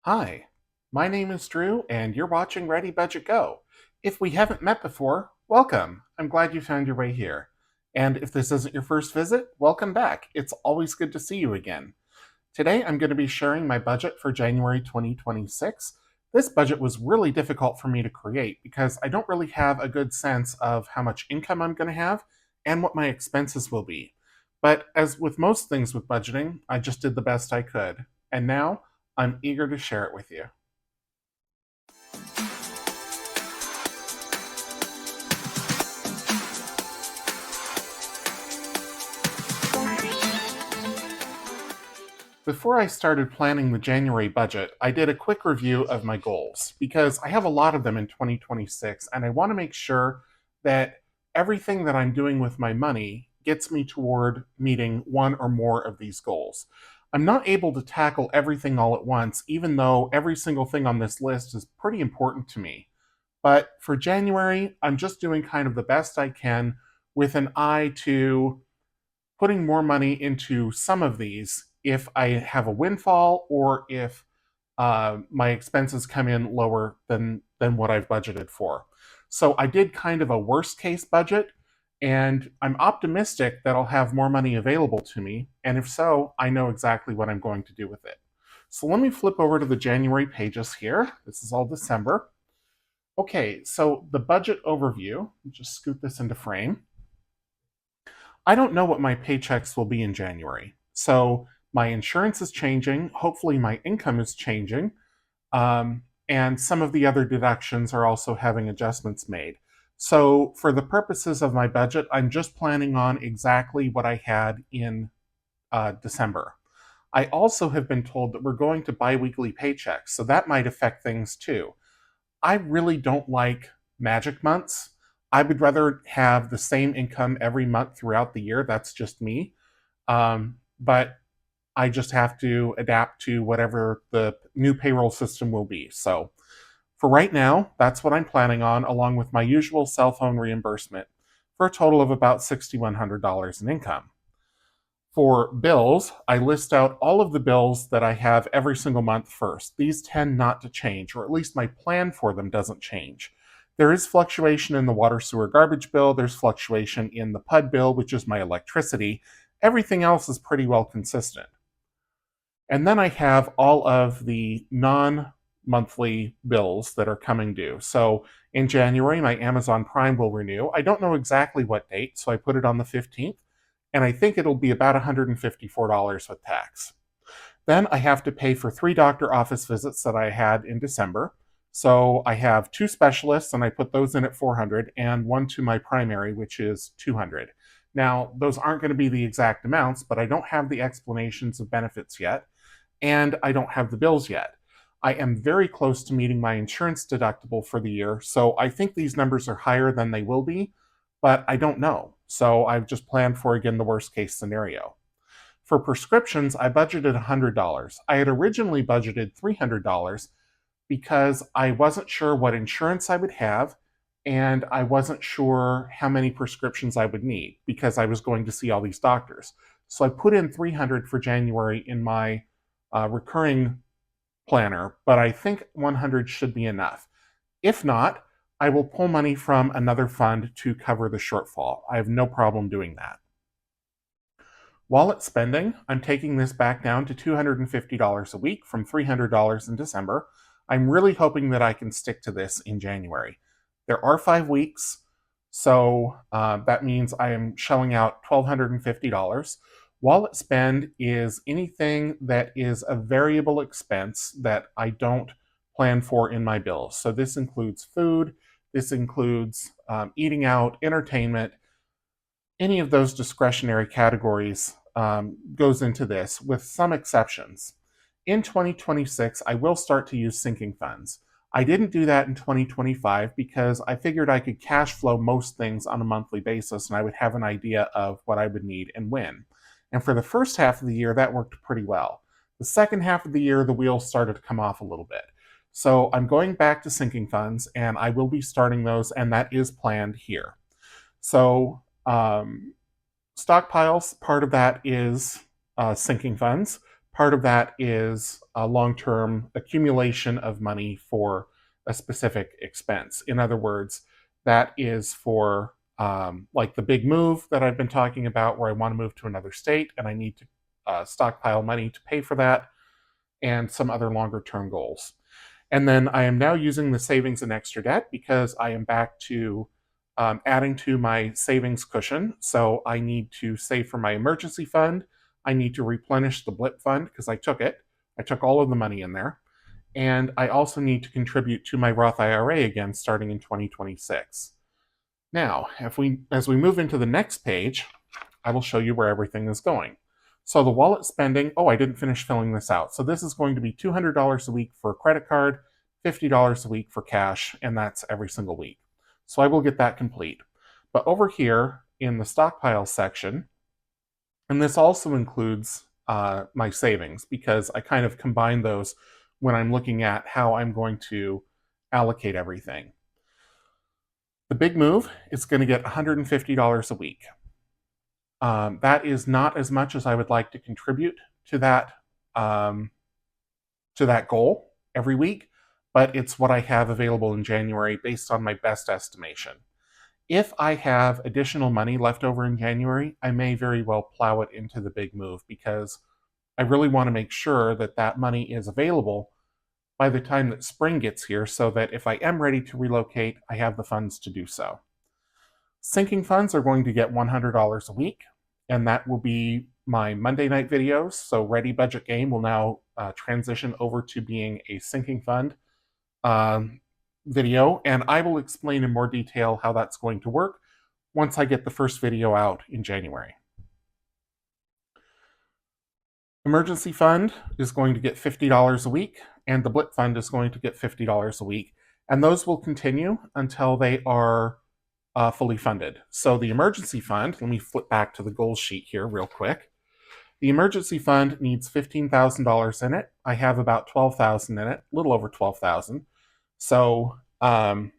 Hi, my name is Drew, and you're watching ReadyBudgetGo. If we haven't met before, welcome. I'm glad you found your way here. And if this isn't your first visit, welcome back. It's always good to see you again. Today, I'm going to be sharing my budget for January 2026. This budget was really difficult for me to create because I don't really have a good sense of how much income I'm going to have and what my expenses will be. But as with most things with budgeting, I just did the best I could. And now I'm eager to share it with you. Before I started planning the January budget, I did a quick review of my goals because I have a lot of them in 2026 and I want to make sure that everything that I'm doing with my money gets me toward meeting one or more of these goals. I'm not able to tackle everything all at once, even though every single thing on this list is pretty important to me. But for January, I'm just doing kind of the best I can with an eye to putting more money into some of these if I have a windfall or if my expenses come in lower than what I've budgeted for. So I did kind of a worst case budget, and I'm optimistic that I'll have more money available to me. And if so, I know exactly what I'm going to do with it. So let me flip over to the January pages here. This is all December. Okay, so the budget overview, just scoot this into frame. I don't know what my paychecks will be in January. So my insurance is changing. Hopefully, my income is changing. And some of the other deductions are also having adjustments made. So, for the purposes of my budget, I'm just planning on exactly what I had in December. I also have been told that we're going to biweekly paychecks, so that might affect things too. I really don't like magic months. I would rather have the same income every month throughout the year. That's just me. But I just have to adapt to whatever the new payroll system will be. So for right now, that's what I'm planning on, along with my usual cell phone reimbursement, for a total of about $6,100 in income. For bills, I list out all of the bills that I have every single month first. These tend not to change, or at least my plan for them doesn't change. There is fluctuation in the water, sewer, garbage bill. There's fluctuation in the PUD bill, which is my electricity. Everything else is pretty well consistent. And then I have all of the non monthly bills that are coming due. So in January, my Amazon Prime will renew. I don't know exactly what date, so I put it on the 15th, and I think it'll be about $154 with tax. Then I have to pay for 3 doctor office visits that I had in December. So I have 2 specialists, and I put those in at 400, and one to my primary, which is 200. Now, those aren't going to be the exact amounts, but I don't have the explanations of benefits yet, and I don't have the bills yet. I am very close to meeting my insurance deductible for the year, so I think these numbers are higher than they will be, but I don't know. So I've just planned for, again, the worst case scenario. For prescriptions, I budgeted $100. I had originally budgeted $300 because I wasn't sure what insurance I would have, and I wasn't sure how many prescriptions I would need because I was going to see all these doctors. So I put in 300 for January in my recurring planner, but I think 100 should be enough. If not, I will pull money from another fund to cover the shortfall. I have no problem doing that. Wallet spending, I'm taking this back down to $250 a week from $300 in December. I'm really hoping that I can stick to this in January. There are 5 weeks, so that means I am shelling out $1,250. Wallet spend is anything that is a variable expense that I don't plan for in my bills. So this includes food, this includes eating out, entertainment, any of those discretionary categories goes into this, with some exceptions. In 2026, I will start to use sinking funds. I didn't do that in 2025 because I figured I could cash flow most things on a monthly basis and I would have an idea of what I would need and when. And for the first half of the year, that worked pretty well. The second half of the year, the wheels started to come off a little bit. So I'm going back to sinking funds and I will be starting those, and that is planned here. So stockpiles, part of that is sinking funds. Part of that is a long-term accumulation of money for a specific expense. In other words, that is for like the big move that I've been talking about, where I want to move to another state and I need to stockpile money to pay for that, and some other longer term goals. And then I am now using the savings and extra debt because I am back to adding to my savings cushion. So I need to save for my emergency fund. I need to replenish the blip fund because I took it. I took all of the money in there. And I also need to contribute to my Roth IRA again starting in 2026. Now, as we move into the next page, I will show you where everything is going. So the wallet spending, I didn't finish filling this out. So this is going to be $200 a week for a credit card, $50 a week for cash, and that's every single week. So I will get that complete. But over here in the stockpile section, and this also includes my savings because I kind of combine those when I'm looking at how I'm going to allocate everything. The big move is going to get $150 a week. That is not as much as I would like to contribute to that goal every week, but it's what I have available in January based on my best estimation. If I have additional money left over in January, I may very well plow it into the big move because I really want to make sure that that money is available by the time that spring gets here so that if I am ready to relocate, I have the funds to do so. Sinking funds are going to get $100 a week, and that will be my Monday night videos. So Ready Budget Game will now transition over to being a sinking fund video, and I will explain in more detail how that's going to work once I get the first video out in January. Emergency fund is going to get $50 a week, and the blip fund is going to get $50 a week, and those will continue until they are fully funded. So the emergency fund, let me flip back to the goals sheet here real quick. The emergency fund needs $15,000 in it. I have about $12,000 in it, a little over $12,000. So I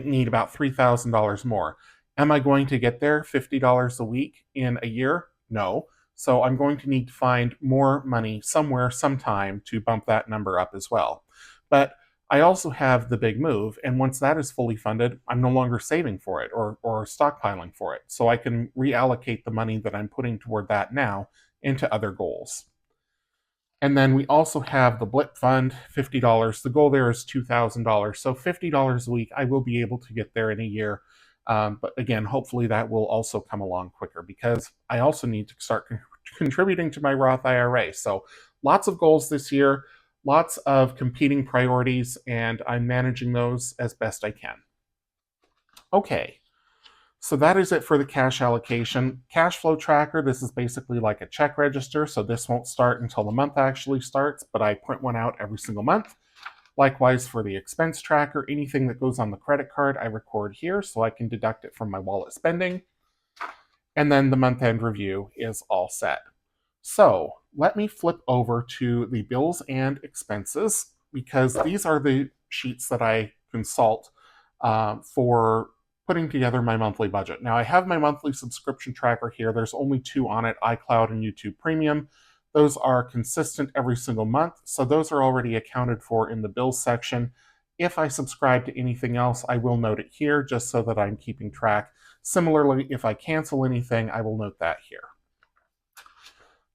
need about $3,000 more. Am I going to get there $50 a week in a year? No. So I'm going to need to find more money somewhere, sometime to bump that number up as well. But I also have the big move, and once that is fully funded, I'm no longer saving for it or stockpiling for it. So I can reallocate the money that I'm putting toward that now into other goals. And then we also have the blip fund, $50. The goal there is $2,000. So $50 a week, I will be able to get there in a year. But again, hopefully that will also come along quicker because I also need to start contributing to my Roth IRA. So lots of goals this year, lots of competing priorities, and I'm managing those as best I can. Okay, so that is it for the cash allocation. Cash flow tracker, this is basically like a check register, so this won't start until the month actually starts, but I print one out every single month. Likewise for the expense tracker, anything that goes on the credit card, I record here so I can deduct it from my wallet spending. And then the month-end review is all set. So let me flip over to the bills and expenses because these are the sheets that I consult for putting together my monthly budget. Now I have my monthly subscription tracker here. There's only two on it, iCloud and YouTube Premium. Those are consistent every single month, so those are already accounted for in the bills section. If I subscribe to anything else, I will note it here just so that I'm keeping track. Similarly, if I cancel anything, I will note that here.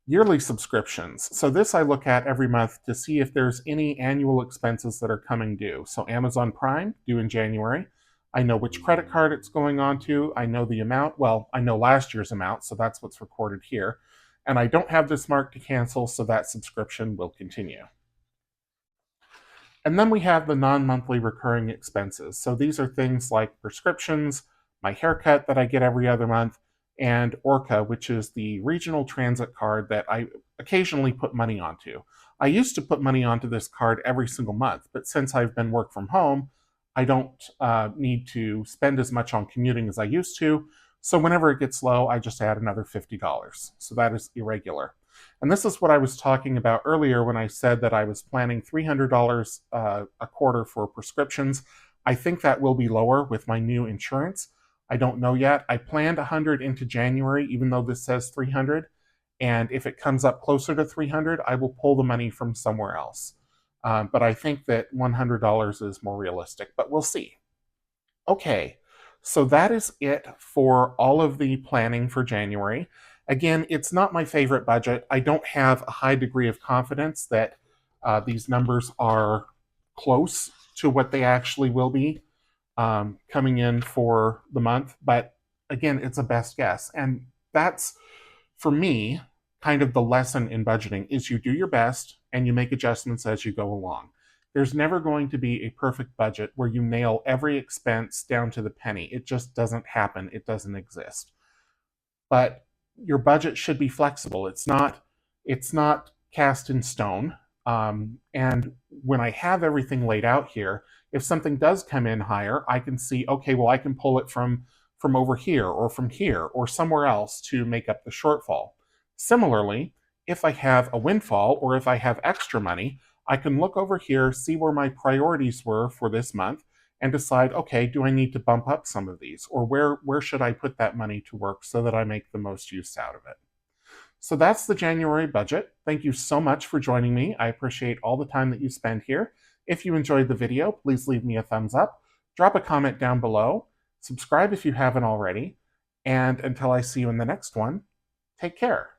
Yearly subscriptions. So this I look at every month to see if there's any annual expenses that are coming due. So Amazon Prime, due in January. I know which credit card it's going on to. I know the amount. Well, I know last year's amount, so that's what's recorded here. And I don't have this marked to cancel, so that subscription will continue. And then we have the non-monthly recurring expenses. So these are things like prescriptions, my haircut that I get every other month, and Orca, which is the regional transit card that I occasionally put money onto. I used to put money onto this card every single month, but since I've been work from home, I don't need to spend as much on commuting as I used to. So whenever it gets low, I just add another $50. So that is irregular. And this is what I was talking about earlier when I said that I was planning $300 a quarter for prescriptions. I think that will be lower with my new insurance. I don't know yet. I planned $100 into January, even though this says $300. And if it comes up closer to 300, I will pull the money from somewhere else. But I think that $100 is more realistic, but we'll see. Okay, so that is it for all of the planning for January. Again, it's not my favorite budget. I don't have a high degree of confidence that these numbers are close to what they actually will be coming in for the month. But again, it's a best guess. And that's, for me, kind of the lesson in budgeting is you do your best and you make adjustments as you go along. There's never going to be a perfect budget where you nail every expense down to the penny. It just doesn't happen. It doesn't exist. But your budget should be flexible. It's not cast in stone. And when I have everything laid out here, if something does come in higher, I can see, okay, well, I can pull it from over here or from here or somewhere else to make up the shortfall. Similarly, if I have a windfall or if I have extra money, I can look over here, see where my priorities were for this month, and decide, okay, do I need to bump up some of these? Or where should I put that money to work so that I make the most use out of it? So that's the January budget. Thank you so much for joining me. I appreciate all the time that you spend here. If you enjoyed the video, please leave me a thumbs up, drop a comment down below, subscribe if you haven't already, and until I see you in the next one, take care.